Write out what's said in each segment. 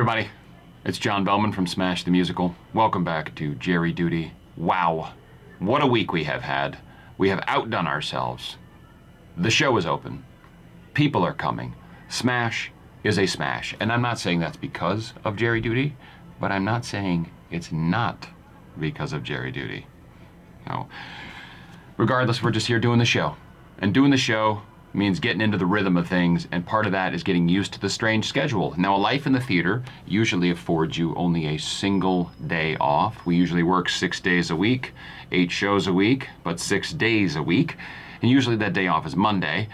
everybody, it's John Behlmann from Smash the Musical. Welcome back to Jerry Duty. Wow, what a week we have had. We have outdone ourselves. The show is open. People are coming. Smash is a smash. And I'm not saying that's because of Jerry Duty, but I'm not saying it's not because of Jerry Duty. No. Regardless, we're just here doing the show. And doing the show means getting into the rhythm of things, and part of that is getting used to the strange schedule. Now, a life in the theater usually affords you only a single day off. We usually work 6 days a week, 8 shows a week, but 6 days a week. And usually that day off is Monday,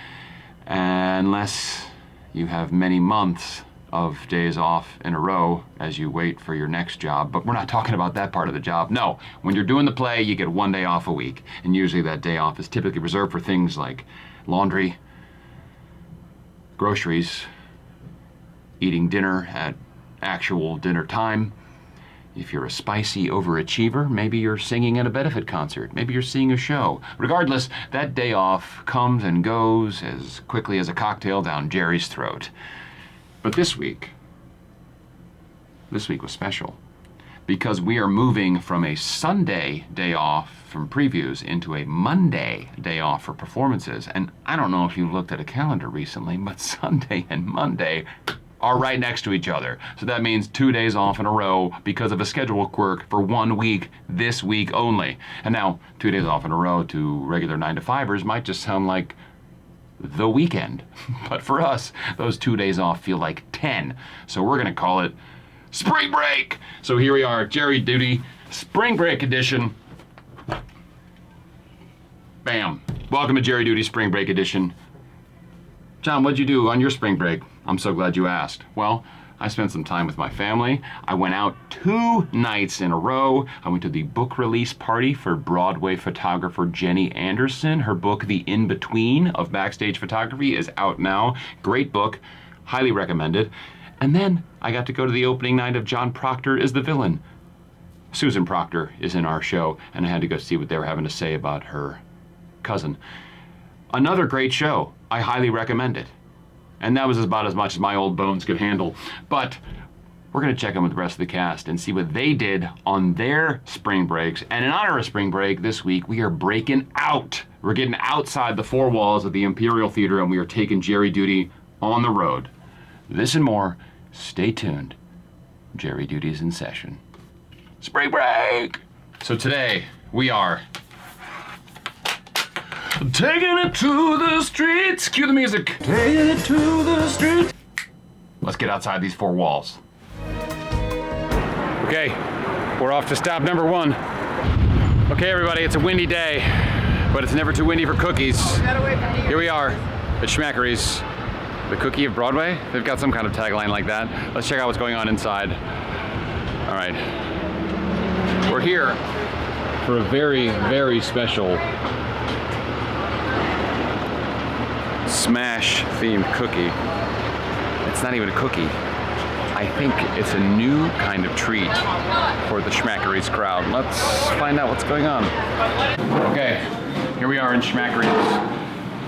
unless you have many months of days off in a row as you wait for your next job. But we're not talking about that part of the job. No, when you're doing the play, you get 1 day off a week. And usually that day off is typically reserved for things like laundry, groceries, eating dinner at actual dinner time. If you're a spicy overachiever, maybe you're singing at a benefit concert. Maybe you're seeing a show. Regardless, that day off comes and goes as quickly as a cocktail down Jerry's throat. But this week was special because we are moving from a Sunday day off from previews into a Monday day off for performances. And I don't know if you've looked at a calendar recently, but Sunday and Monday are right next to each other. So that means 2 days off in a row because of a schedule quirk for 1 week, this week only. And now 2 days off in a row to regular 9-to-5ers might just sound like the weekend. But for us, those 2 days off feel like 10. So we're gonna call it Spring Break. So here we are, Jerry Duty, Spring Break edition. Bam. Welcome to Jerry Duty Spring Break edition. John, what'd you do on your spring break? I'm so glad you asked. Well, I spent some time with my family. I went out 2 nights in a row. I went to the book release party for Broadway photographer Jenny Anderson. Her book, The In-Between of Backstage Photography, is out now. Great book, highly recommended. And then I got to go to the opening night of John Proctor is the Villain. Susan Proctor is in our show, and I had to go see what they were having to say about her cousin. Another great show. I highly recommend it. And that was about as much as my old bones could handle. But we're going to check in with the rest of the cast and see what they did on their spring breaks. And in honor of spring break this week, we are breaking out. We're getting outside the 4 walls of the Imperial Theater, and we are taking Jerry Duty on the road. This and more. Stay tuned. Jerry Duty's in session. Spring break! So today, we are taking it to the streets. Cue the music. Taking it to the streets. Let's get outside these 4 walls. Okay, we're off to stop number 1. Okay, everybody, it's a windy day, but it's never too windy for cookies. Here we are at Schmackary's, the cookie of Broadway. They've got some kind of tagline like that. Let's check out what's going on inside. All right, we're here for a very, very special Smash themed cookie. It's not even a cookie. I think it's a new kind of treat for the Schmackary's crowd. Let's find out what's going on. Okay, here we are in Schmackary's.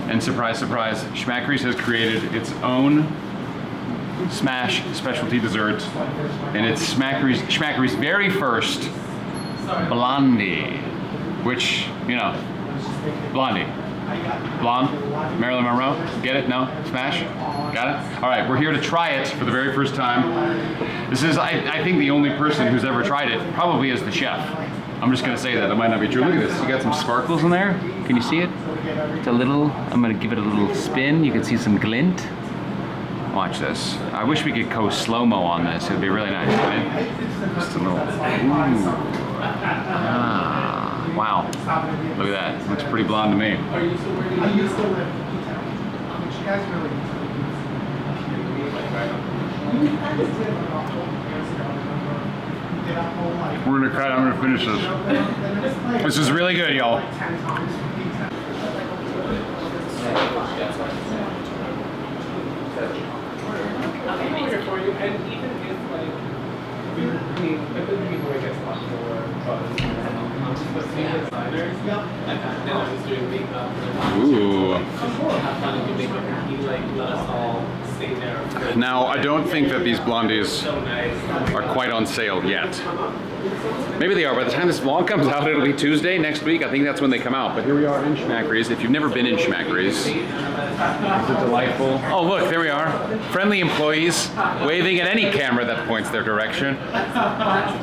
And surprise, surprise, Schmackary's has created its own Smash specialty dessert. And it's Schmackary's very first blondie, which, you know, blondie. Blonde? Marilyn Monroe? Get it? No? Smash? Got it? All right, we're here to try it for the very first time. This is, I think, the only person who's ever tried it, probably is the chef. I'm just gonna say that, it might not be true. Look at this, you got some sparkles in there. Can you see it? It's a little, I'm gonna give it a little spin. You can see some glint. Watch this. I wish we could go slow-mo on this. It'd be really nice, right? Just a little, ooh. Ah, wow. Look at that, looks pretty blonde to me. We're gonna cut, I'm gonna finish this. This is really good, y'all. Ooh. Now, I don't think that these blondies are quite on sale yet. Maybe they are. By the time this vlog comes out, it'll be Tuesday next week. I think that's when they come out. But here we are in Schmackary's. If you've never been in Schmackary's, is it delightful? Oh, look, there we are. Friendly employees waving at any camera that points their direction.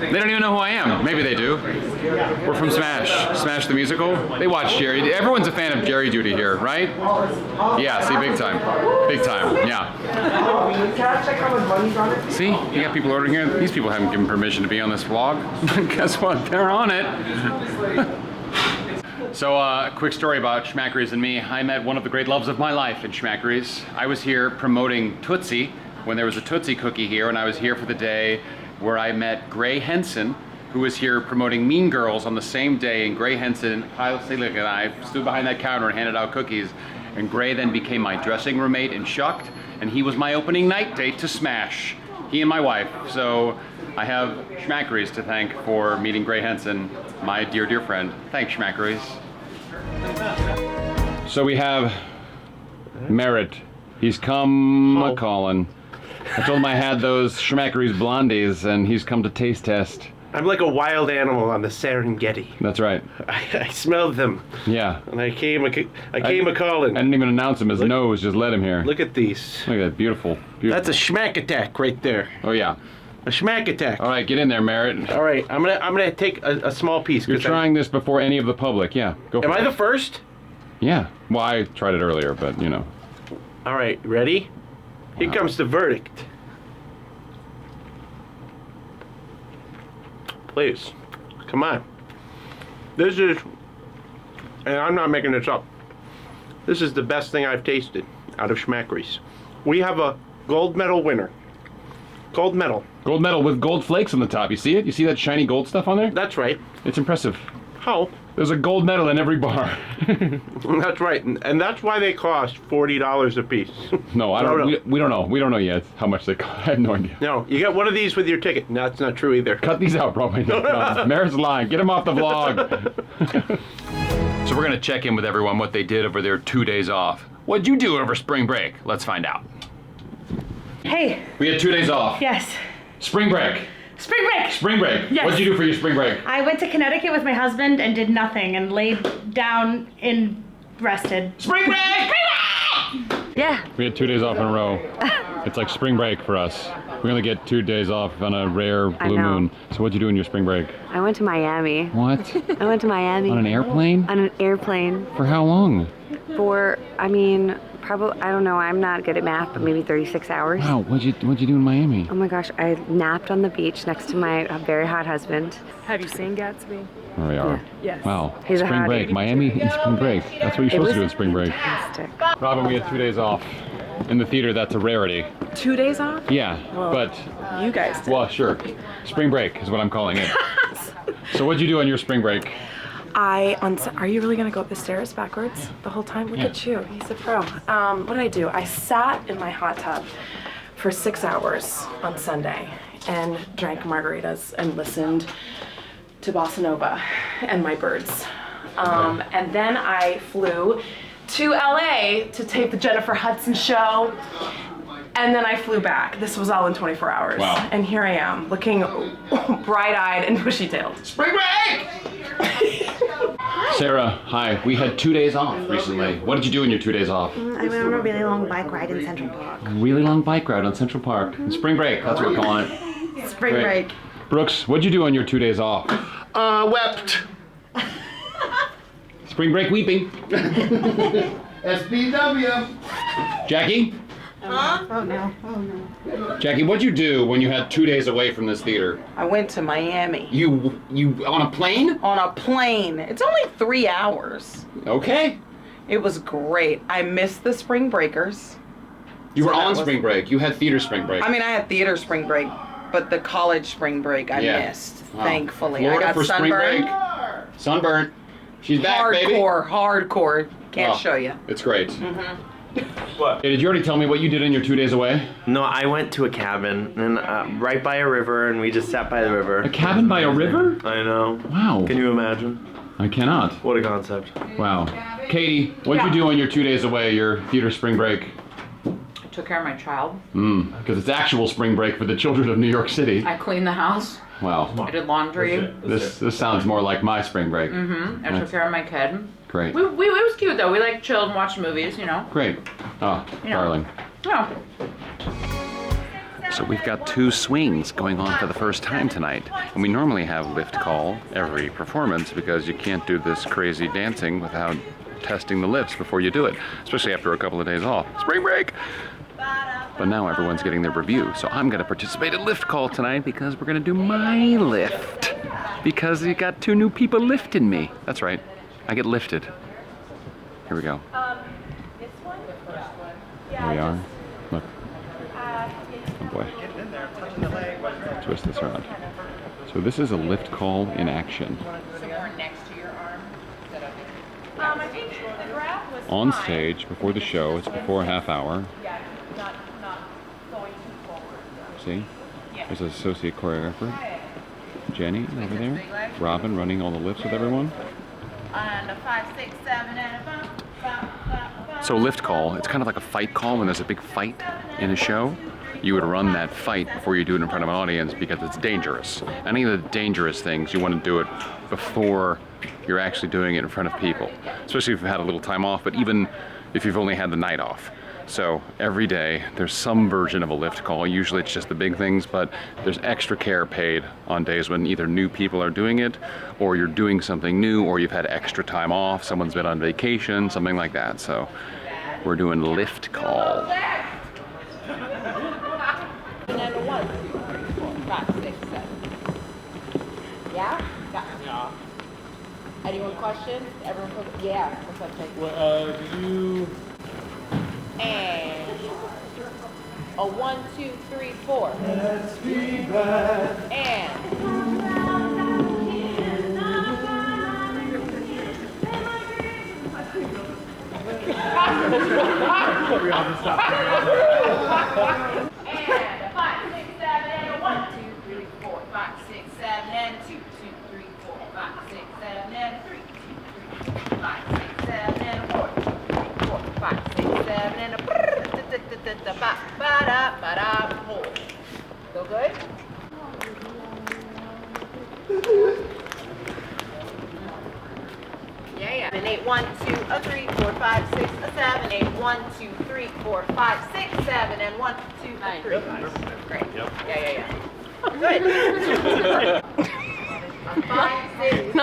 They don't even know who I am. Maybe they do. We're from Smash. Smash the musical. They watch Jerry. Everyone's a fan of Jerry Duty here, right? Yeah, see, big time. Big time, yeah. Can I check how much money's on it? See, you got people ordering here. These people haven't given permission to be on this vlog. Guess what? They're on it. So, quick story about Schmackary's and me. I met one of the great loves of my life in Schmackary's. I was here promoting Tootsie when there was a Tootsie cookie here, and I was here for the day where I met Gray Henson, who was here promoting Mean Girls on the same day, and Gray Henson, and I stood behind that counter and handed out cookies, and Gray then became my dressing room mate in Shucked, and he was my opening night date to Smash. He and my wife. So I have Schmackary's to thank for meeting Gray Henson, my dear, dear friend. Thanks, Schmackary's. So we have Merritt. He's come a-calling. I told him I had those Schmackary's blondies, and he's come to taste test. I'm like a wild animal on the Serengeti. That's right. I smelled them. Yeah. And I came a-calling. I didn't even announce him. His nose just led him here. Look at these. Look at that. Beautiful. Beautiful. That's a schmack attack right there. Oh, yeah. A schmack attack. All right, get in there, Merritt. All right, I'm gonna take a small piece. You're trying this before any of the public. Yeah, go for it. Am I the first? Yeah. Well, I tried it earlier, but you know. All right, ready? Here comes the verdict. Please, come on. This is, and I'm not making this up, this is the best thing I've tasted out of Schmackary's. We have a gold medal winner. Gold medal. Gold medal with gold flakes on the top. You see it? You see that shiny gold stuff on there? That's right. It's impressive. How? There's a gold medal in every bar. That's right, and that's why they cost $40 a piece. No, I don't. No. We don't know. We don't know yet how much they cost. I have no idea. No, you get one of these with your ticket. No, that's not true either. Cut these out, probably. No. Mayor's lying. Get him off the vlog. So we're gonna check in with everyone what they did over their 2 days off. What'd you do over spring break? Let's find out. Hey. We had 2 days off. Yes. Spring break. Spring break. Spring break. Yes. What'd you do for your spring break? I went to Connecticut with my husband and did nothing and laid down and rested. Spring break! Yeah. We had 2 days off in a row. It's like spring break for us. We only get 2 days off on a rare blue moon. So what'd you do in your spring break? I went to Miami. What? I went to Miami. On an airplane? On an airplane. For how long? For, probably, I don't know, I'm not good at math, but maybe 36 hours. Wow, what'd you do in Miami? Oh my gosh, I napped on the beach next to my very hot husband. Have you seen Gatsby? There we are. Yes. Wow. He's a spring hottie. break. Miami in spring break. That's what you're supposed to do in spring break. Fantastic. Robin, we had 2 days off. In the theater, that's a rarity. 2 days off? Yeah, Well, but, You guys did. well, sure. Spring break is what I'm calling it. So what'd you do on your spring break? Are you really gonna go up the stairs backwards the whole time? Look at you, he's a pro. What did I do? I sat in my hot tub for 6 hours on Sunday and drank margaritas and listened to bossa nova and my birds. And then I flew to LA to tape the Jennifer Hudson show. And then I flew back. This was all in 24 hours. Wow. And here I am, looking bright-eyed and bushy-tailed. Spring break! Sarah, hi. We had 2 days off recently. What did you do in your 2 days off? I went on a really long bike ride in Central Park. Really long bike ride on Central Park. Spring break, that's what we're calling it. Spring Great. break. Brooks, what'd you do on your 2 days off? Wept. Spring break weeping. SBW. Jackie? Oh no. Jackie, what'd you do when you had 2 days away from this theater? I went to Miami You on a plane? on a plane. It's only 3 hours. Okay. It was great. I missed the spring breakers. You were So that on was- spring break. You had theater spring break. I mean, I had theater spring break, but the college spring break I Yeah. missed. Wow. Thankfully, Florida I got for spring sunburned. break. Sunburnt. She's back, baby. Hardcore. Can't Oh, show you. It's great. What? Hey, did you already tell me what you did in your 2 days away? No, I went to a cabin and right by a river, and we just sat by the river. A cabin by a river? I know. Wow. Can you imagine? I cannot. What a concept. Wow. Katie, what'd you do on your 2 days away, your theater spring break? took care of my child. Because it's actual spring break for the children of New York City. I cleaned the house. Wow. I did laundry. This sounds more like my spring break. I took care of my kid. Great. It was cute though. We like chilled and watched movies, you know. Great. Oh, darling. Yeah. So we've got 2 swings going on for the first time tonight. And we normally have lift call every performance because you can't do this crazy dancing without testing the lifts before you do it, especially after a couple of days off. Spring break! But now everyone's getting their review, so I'm gonna participate in lift call tonight because we're gonna do my lift. Because you got 2 new people lifting me. That's right, I get lifted. Here we go. Here we are. Look. Oh boy. Twist this around. So this is a lift call in action. So more next to your arm instead of. I think the graph was On stage, before the show, it's before a half hour. Yeah, not going too forward. See? There's an associate choreographer. Jenny over there. Robin running all the lifts with everyone. And a 5, 6, 7, and a bump. So lift call, it's kind of like a fight call when there's a big fight in a show. You would run that fight before you do it in front of an audience because it's dangerous. Any of the dangerous things, you want to do it before you're actually doing it in front of people. Especially if you've had a little time off, but even if you've only had the night off. So every day there's some version of a lift call. Usually it's just the big things, but there's extra care paid on days when either new people are doing it, or you're doing something new, or you've had extra time off, someone's been on vacation, something like that. So we're doing lift call. And then a 1, 2, 3, 4, 5, 6, 7. Yeah? Yeah. Anyone question? Everyone goes, yeah. What's up, Jake? And a 1, 2, 3, 4. Let's be back. And and a 5, 6, 7, and a 1, 2, 3, 4, 5, 6, 7, and 2, 2, 3, 4, 5, 6, 7, and 3, 2, 3, 4, 5, 6, 7, and 4, 2, 3, 4, 5, 6, 7, and a ba-da-ba-da, hold. Feel good? Yeah. An 8, 1, 2, a 3, 4, 5, 6, a 7, 8, 1, 2, 3, 4, 5, 6, 7, and 1, 2, 3. Great. Yep. Yeah. Good. 5, 6.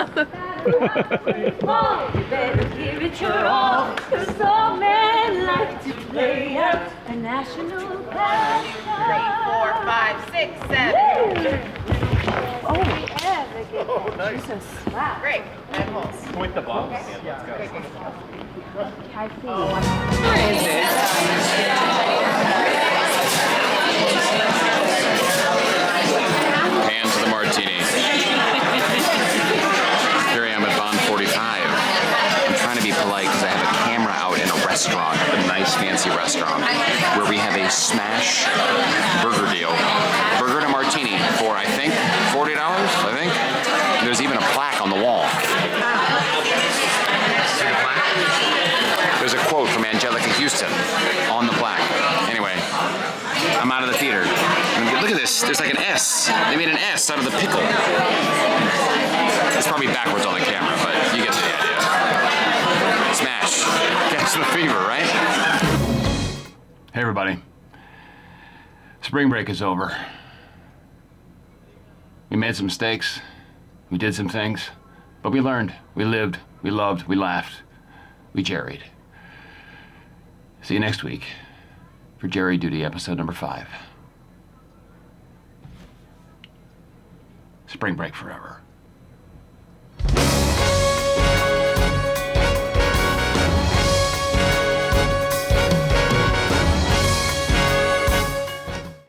You better give it your all, 'cause all men like to play out a national past. 3, 4, 5, 6, 7. Oh, we ever get that. Jesus. Wow. Great. And hold. Point the ball. Okay. Let's go. I see. Hand to the martini. Here I am at Bond 45. I'm trying to be polite because I have a camera out in a restaurant, a nice fancy restaurant, where we have a smash burger deal. Burger and a martini for, I think, $40, I think. There's even a plaque on the wall. See the plaque? There's a quote from Angelica Houston on the plaque. Anyway, I'm out of the theater. And look at this, there's like an S. They made an S out of the pickle. It's probably backwards on the camera, but you get the idea. Smash. Catch the fever, right? Hey everybody. Spring break is over. We made some mistakes. We did some things. But we learned. We lived. We loved. We laughed. We jerried. See you next week for Jerry Duty episode number 5. Spring break forever.